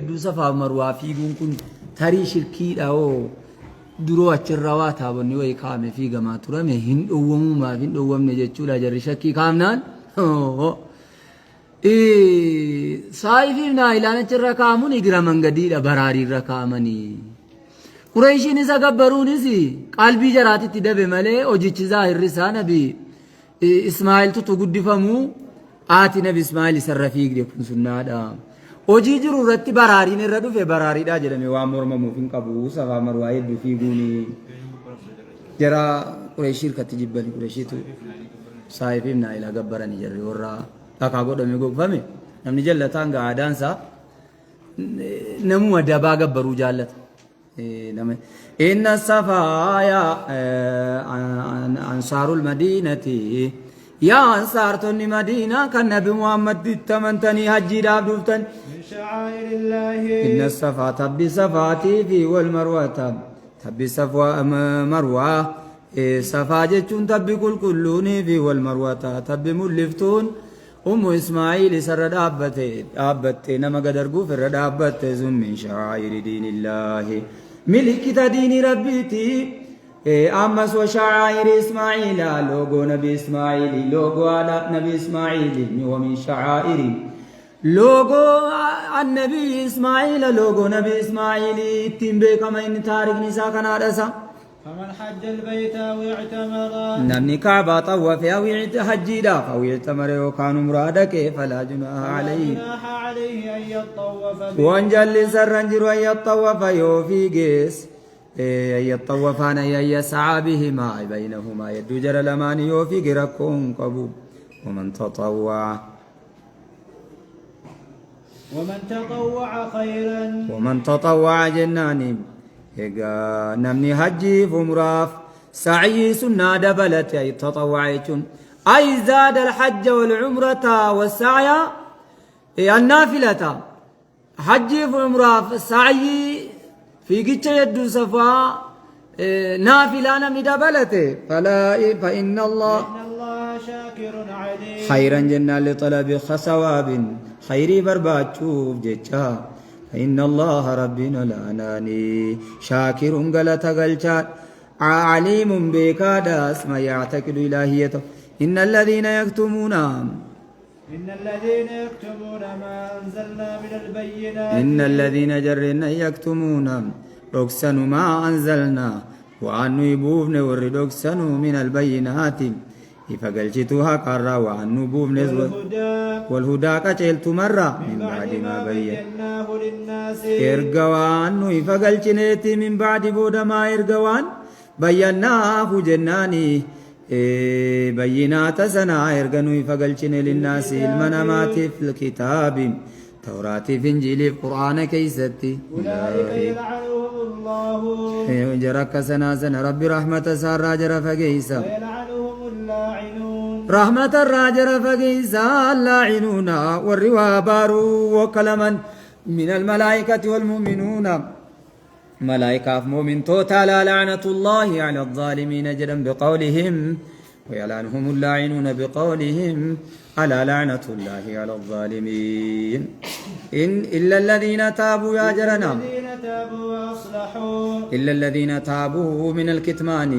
يدو صفا مروة في كن تري شركي أو درو أشروا تابني ويكام في جماعة ترى هند أوهم ما هند أوهم نجتشولا جري شكي كامنان صايفين نايلان أشرا كامون إجرا منجدي لبراري ركامني قريشين إذا قبرون إزي قلبي جراتي تدبي ملء أوجيتش ظاهر رسالة بي إسماعيل تتوجد فمو آتي نبي إسماعيل سرفيق يكون سنادا أوجي جرو رتي براري نردو في براري دا جلمي وامور مموفين قبوس وامر وايد بفيقوني جرا قريشير كتجبالي قريشيتو صايفين إلى قبرني جري ورا تاكاقو دمي قوق فمي نمني جلتان قاعدان سا نمو دبا قبرو جالت إن الصفايا أنصار المدينة يا أنصار تني مدينة كان نبي محمد تمنتني هجي دابدوفتن من شعائر الله إن الصفا تبي صفاتي في والمروة تبي صفا مروة صفا جتون تبي كلوني في والمروة تبي ملفتون أم إسماعيل سر دابت نما قدر قفر دابت من شعائر دين الله ملك دين ربيتي أمس وشعائر إسماعيل لوغو نبي إسماعيل لوغو على نبي إسماعيل ومن شعائر لوغو النبي إسماعيل لوغو نبي إسماعيل تنبي كما إن تاريخ نساء كان عدسا فمن حج البيت أو اعتمر نمني كعبة طوف أو حجي داف أو اعتمر وكانوا مرادك فلا جناح عليه أن يطوف وانجل سرنجر أن يطوف يوفي قيس أن يطوفان أن يسعى بهما بينهما يدو جر لمان يوفي قرقون قبو ومن تطوع جناني نمني حجي فمراف سعي سنة دبلت أي تطوعيتون أي زاد الحج والعمرة والسعي النافلة حجي فمراف سعي في قتش يد صفا نافلة نمني دبلت فإن الله شاكر عليم خيرا جنة لطلب خسواب خيري برباتشوف جتشا إن الله ربنا لعناني شاكر قلت قلشات عليم بكاداس ما يعتقد إلهيته إن الذين يكتمون ما أنزلنا من البينات إن الذين جرنا يكتمون ركسن ما أنزلنا وأنه يبوفن ورد من البينات فقلشتها قرى وأنه بوفن والهدى كچلت مرة من بعد ما بيناه للناس إرقوان فقلشنيتي من بعد بود ما إرقوان بيناه جناني بينات سنا إرقنو فقلشن للناس المنامات في الكتاب توراة في إنجيل في قرآن كيستي أولئك يلعنهم الله جرك سنا ربي رحمة سار راجر فقيسا ويلعنهم اللاعنون رحمة الراجر فقيسا اللاعنون والروا بارو وكلما من الملائكة والمؤمنون ملائكة مؤمن توتالا لعنة الله على الظالمين جدا بقولهم ويلعنهم اللاعنون بقولهم على لعنة الله على الظالمين إلا الذين تابوا يا جرنا إلا الذين تابوا من الكتمان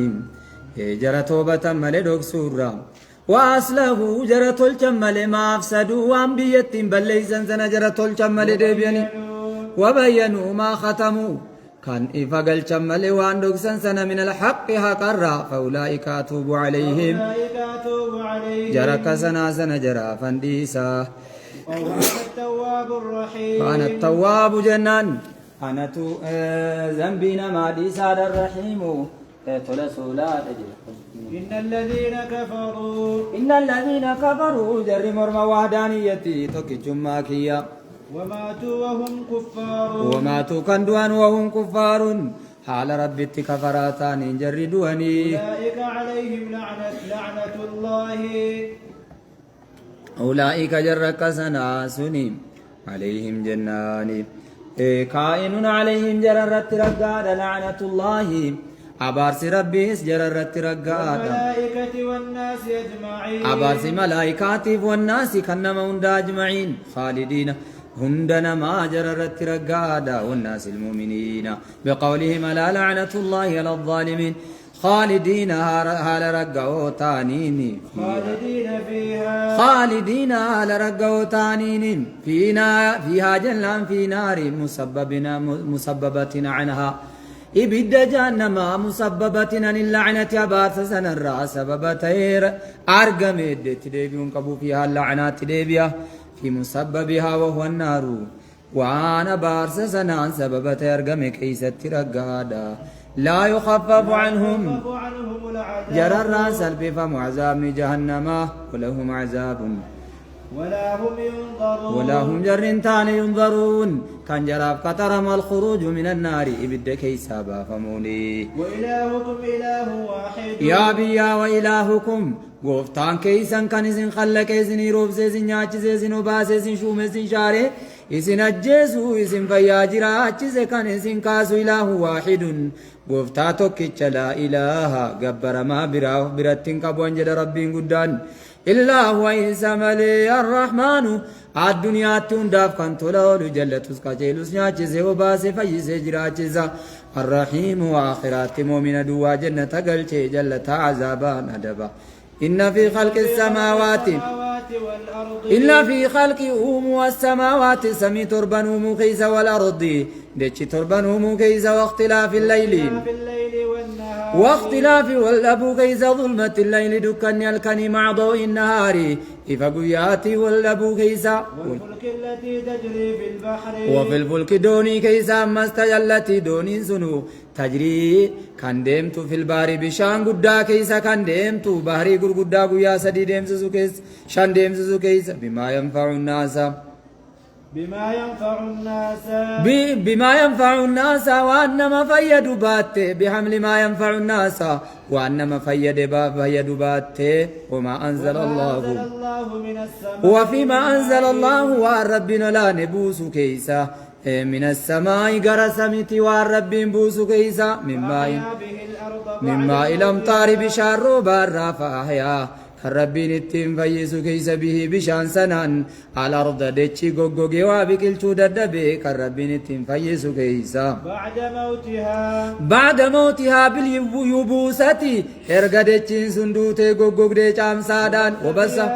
جرى توبة ملدوك سورة وأصله جرى تلجمل ما أفسدوا وأنبيت بل ليسن سن جرى تلجمل ديبيني وبينوا ما ختموا كان إفقل جمل وأندوك سن من الحق هكرا فأولئك أتوب عليهم جرى كسنا جرى فنديسا التواب الرحيم وأنا التواب جنان أنا تو ذنبنا ما دي ساد الرحيم إن الذين كفروا جر مرمى وحدانيتي توكي جماكيا وماتوا كندوان وهم كفار حال ربي كفراتان جردوني أولئك عليهم لعنة الله أولئك جرك سناسني عليهم جناني كائن عليهم جررت رقاد لعنة الله أبارس ربيس جررت رقاد الملائكة والناس أجمعين أبارس ملائكات والناس كنما هند أجمعين خالدين هندنا ما جررت رقادا والناس المؤمنين بقولهم لا لعنة الله على الظالمين خالدين هال رقعوا تانيني خالدين هال رقعوا تانيني فيها جنان في نار مسببة عنها إبد جهنم مسببة عن اللعنة أبارس سنرى سبب تير أرقم تدبيون قبو فيها اللعنات تدبيا في مسببها وهو النار وأنا بارس سنان سبب تيرقم كيست رقادا لا يخفف عنهم جرر سلب فمعذاب جهنم ولهم عذاب ولا هم جرنتان ينظرون كان جراب قطرم الخروج من النار إبد كيسابا فموني وإلهكم إله واحد يا بيا وإلهكم قفتان كيسان كان إذن خلق إذن يروب سيزن ياچز إذن وباس إذن شوم إذن شاري إذن أجيسو إذن فياجر أجيز كان إذن كاسو إله واحد قفتاتك لا إله قبر ما براتين قبوان جد ربين قدان إلا هو إنسا ملي الرحمن الدنيا تنداف كان تلول جلتوس كجيلوس ناچزه وباسه فيسه جراچزا الرحيم وآخرات مؤمن دوا جنة قلچه جلت عذابا ندبا إن في خلق السماوات إلا في خلق والسماوات سمي تربنهم كيس والأرض دچ تربنهم كيس واختلاف الليل واختلاف والأبو كيس ظلمة الليل دكن يلكني مع ضوء النهار إفقياتي والأبو كيس والفلك التي تجري في البحر وفي الفلك دوني كيس أما استجلت دوني سنو تجري كان ديمتو في البحر بشان قدا كيس كان ديمتو بحري قدا قيا سدي ديمسو كيس شان ديمسو كيس بما ينفع الناس بما ينفع الناس وأنما فيد بات بحمل ما ينفع الناس وأنما فيد بات وما أنزل الله وفيما أنزل الله والربنا لا نبوس كيسا من السماء قرسمت والرب بوس كيسا من ماء الأمطار بشار بار فأحيا الربين التيم فيسو كيس به بشان سنان على أرض دتشي غوغوغي وابكلتو ددبي كالربين التيم فيسو كيسا بعد موتها باليبوسة ارغا دتشين سندوتي غوغوغ دي چامسادان وبسا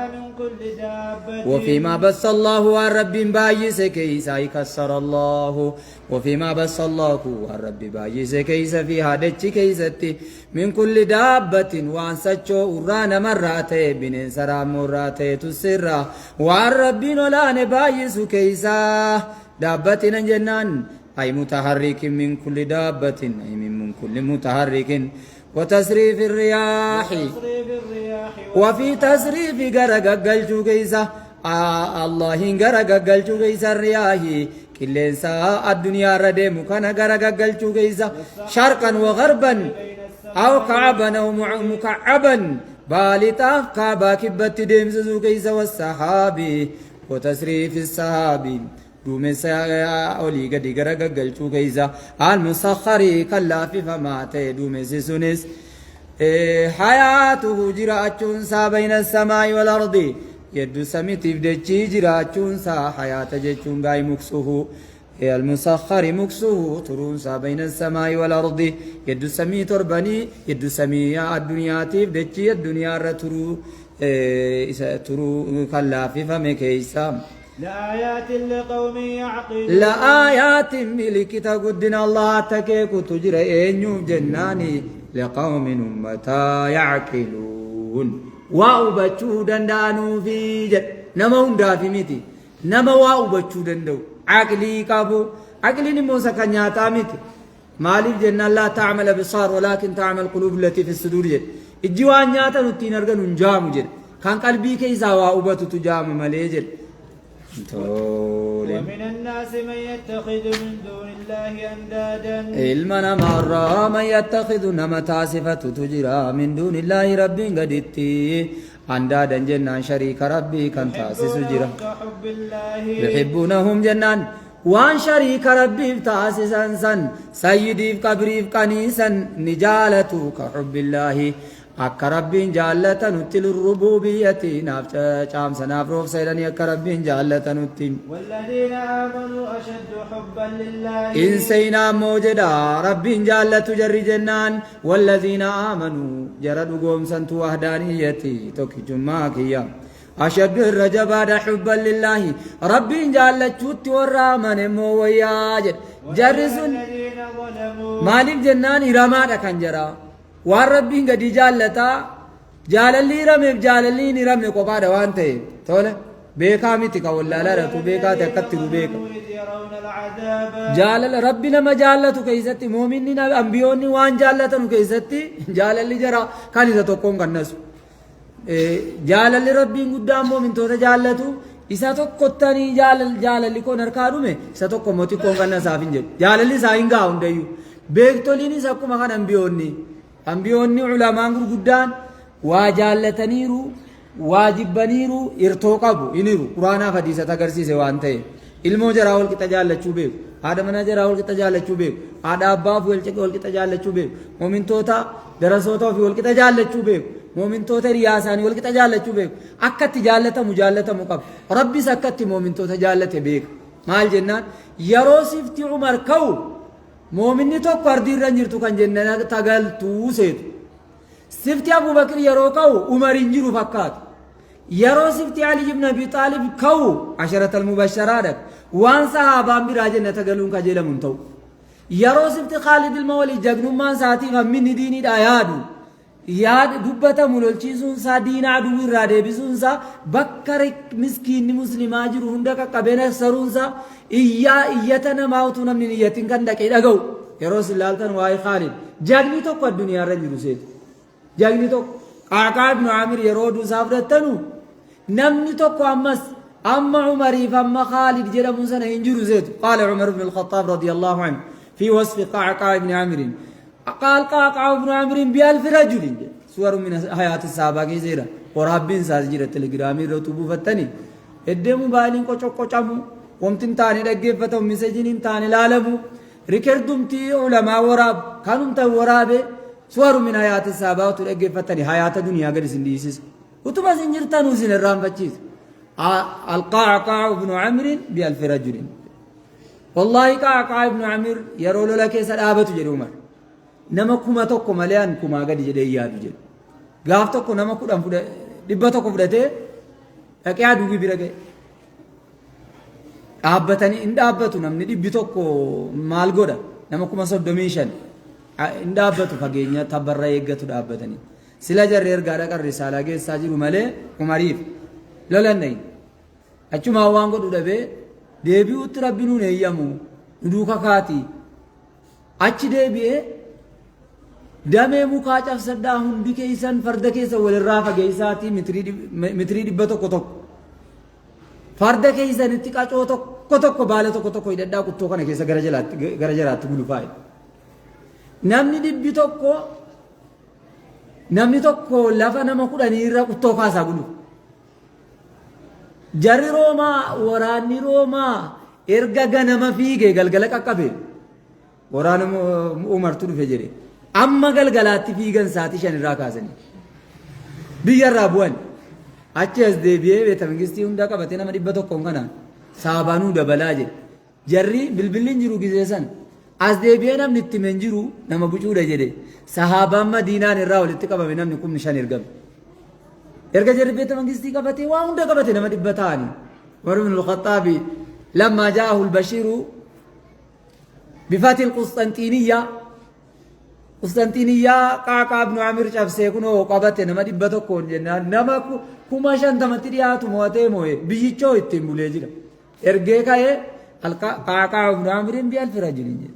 وفيما بس الله والرب بايس كيسا يكسر الله وفيما بس الله والرب بايس كيسا فيها دتشي كيستي من كل دابة وان سچو ورانا مراتي بنين سرام مراتي تسرى والرب لا نبايس كيسا دابة جنان أي متحرك من كل دابة أي من كل متحرك وتصريف الرياح وفي تصريف غرغغلچو كيسا الله غرغغلچو كيسا الرياح كلنسا الدنيا ردم كان غرغغلچو كيسا شرقا وغربا أو كعبا أو مكعبا بالطاف كعبا كبت ديمسو كيسا والسحاب وتصريف السحاب دومسا أولي قد غرغغلچو كيسا المسخري كلافي فماتي دومسي سنس حياته جراچون سا بين السماء والأرض يدو سميتيف دچي جراچون سا حياة جچون غاي مكسوه المسخر مكسوه ترون سا بين السماء والأرض يدو سمي تربني يدو سمي الدنيا تيف دچي الدنيا رترو ترو كلافي فمكيسا لآيات لقوم يعقلون لآيات ملكتا قدنا الله تكيكو تجرى إنيوف جناني لقوم أمتا يعقلون واو بچو دندانو في جد نما هندا في ميتي نما واو بچو دندو عقلي كابو عقلي نموسى كنياتا ميتي مالك جنة لا تعمل بصار ولكن تعمل قلوب التي في الصدور جد الجوان نياتا نتين أرغن نجام جد كان قلبي كيسا واو بتو تجام ملي جد ومن الناس من يتخذ من دون الله أندادا علمنا مرة من يتخذ نمتا صفة تجرى من دون الله رب قدتي أندادا جنان شريك ربي كان تاسس جرى يحبونهم جنان وان شريك ربي تاسسا سن سيدي قبري قنيسا نجالة كحب الله akka rabbiin jaallatanutti lirrububiyyati naaf caamsa naaf roobsa jedhanii akka rabbiin jaallatanutti والذين آمنوا أشد حبا لله inseyna ammoo jedha rabbiin jaallatu jarri jennaan والذين آمنوا jara dhugoomsantu wahdaaniyyati tokkichummaa kiyya أشد الرجباد حبا لله ربي جالتشوت والرامن مو وياجد جرسون مالك جنان رمادا كان جرا والربي قد جالتا جال اللي رمي جال اللي نرمي قفادا وانتي تولا بيكا ميتك ولا لا رتو بيكا تكتلو بيكا جال ربي لما جالتو كيستي مؤمنين أنبيوني وان جالتنو كيستي جال اللي جرا كان إذا تقوم كالنسو jaalalli rabbiin guddaan moomintoota jaallatu isa tokkottanii jaalalli koon harkaa dhume isa tokko mootii koon kan nasaaf hin jedhu jaalalli isaa hin ga'a hundayyuu beektoliinis akkuma kan ambiyoonni ulamaan gurguddaan waa jaallataniiru waa jibbaniiru irtoo qabu hiniru quraanaaf hadiisat agarsiise waan ta'e ilmoo jaraa wal qixa jaallachuu beeku haadha manaa jaraa wal qixa jaallachuu beeku haadha abbaaf wal qixa jaallachuu beeku moomintoota darasoota ofii wal qixa jaallachuu beeku moomintoota riyaasaanii wal qixa jaallachuu beeku akkatti jaallatamu qaba rabbis akkatti moomintoota jaallate beeku maal jennaan yeroo sifti umar ka'u moominni tokko ardiirra jirtu kan jennaan tagaltuu seetu sifti abubakir yeroo ka'u umar hin jiru fakkaatu yeroo sifti ali ibn abi taalib ka'u asharatal mubashsharaadha waan sahaabaan biraa jannata galuun kajeelamuun ta'u yeroo sifti khaalid ilma walii jagnummaan saatiif hamminni diiniidha yaad dubbatamu lolchiisuun isaa diina aduu irraa deebisuun isaa bakka miskiinni muslimaa jiru hunda qaqqabeen saruun isaa iyyata namaa utuu namni iyyatiin kan dhaqee dhaga'u yeroo silaaltan waa'ee khaalid jagni tokko addunyaa irra jiru seetu jagni tokko qaaqaa ibnu aamir yeroo duusaa fudhattanu namni tokko amma umariif amma khaalid jedhamu sana hin jiru seetu qaala umar ibn al-khattaab radiyallahu anhu fi wasfi qaaqaa ibn aamirin قال قاقع ابن عمرو ب1000 رجل صور من حياة الصحابة كيسيرا ورابين سازجيرة تلقرامي رتوبو فتني ادمو بالين قوچو چامو ومتن تاني دقفتو مسجين تاني لالمو ركردم تي علماء وراب كانوا تا ورابه صور من حياة الصحابة تلقفتني حياة دنيا قد سنديسس وتما سنجرتانو سن الرام بچيس القاقع ابن عمرو ب1000 رجل والله قاقع ابن عمرو يرولو لك سدابتو جدي عمر nama kuma tokko malee an kumaa gadi jedhee yaadu jedhu gaaf tokko nama 100 tokko fudhatee dhaqee aduubii bira ga'e dhaabbatanii hin dhaabbatu namni 100 tokko maal godha nama 35,000 hin dhaabbatu fageenya tabbarra eeggatu dhaabbatanii sila jarri ergaa dhaqan risaalaa geessaa jiru malee umariif lolannayi achumaa waan godhu dhabee deebi'utti rabbi nuun eeyyamu duuka kaatii achi deebi'ee damee mukaa cabsadhaa hundi keessan farda keessa walirraa fageessaatii mitirii 100 farda keessanitti qacoo tokko baala tokko hidhadhaa quttoo kana keessa gara jalaatti gulufaa namni tokko lafa nama 10 irra quttoo kaasaa gulu jarri roomaa waraanni roomaa erga ganama fiigee galgala qaqqabe waraana umartu dhufe jedhe amma galgalaatti fiigan saatii 5 irraa kaasanii biyyarraa bu'an achi as deebi'ee beeta mangistii hunda qabatee nama 100 kana saabaanuu dabalaa jedhe jarri bilbilliin jiru giseessan as deebi'ee namni itti men jiru nama bucuudha jedhe sahaabaan madiinaan irraa walitti qabame namni 5,000 ergame erga jarri beeta mangistii qabatee waa hunda qabatee nama 100 ta'anii Umar ibn al-Khattab lamma ja'ahu al-Bashir بفتح القسطنطينية قاقا ابن عمرو cabsee kunoo qabate nama 100 jennaan nama 50,000 dhiyaatu mo'atee mo'e biyyichoo ittiin bulee jira ergee ka'ee qaaqaa ibn عمرو ب1000 rajulin jedhe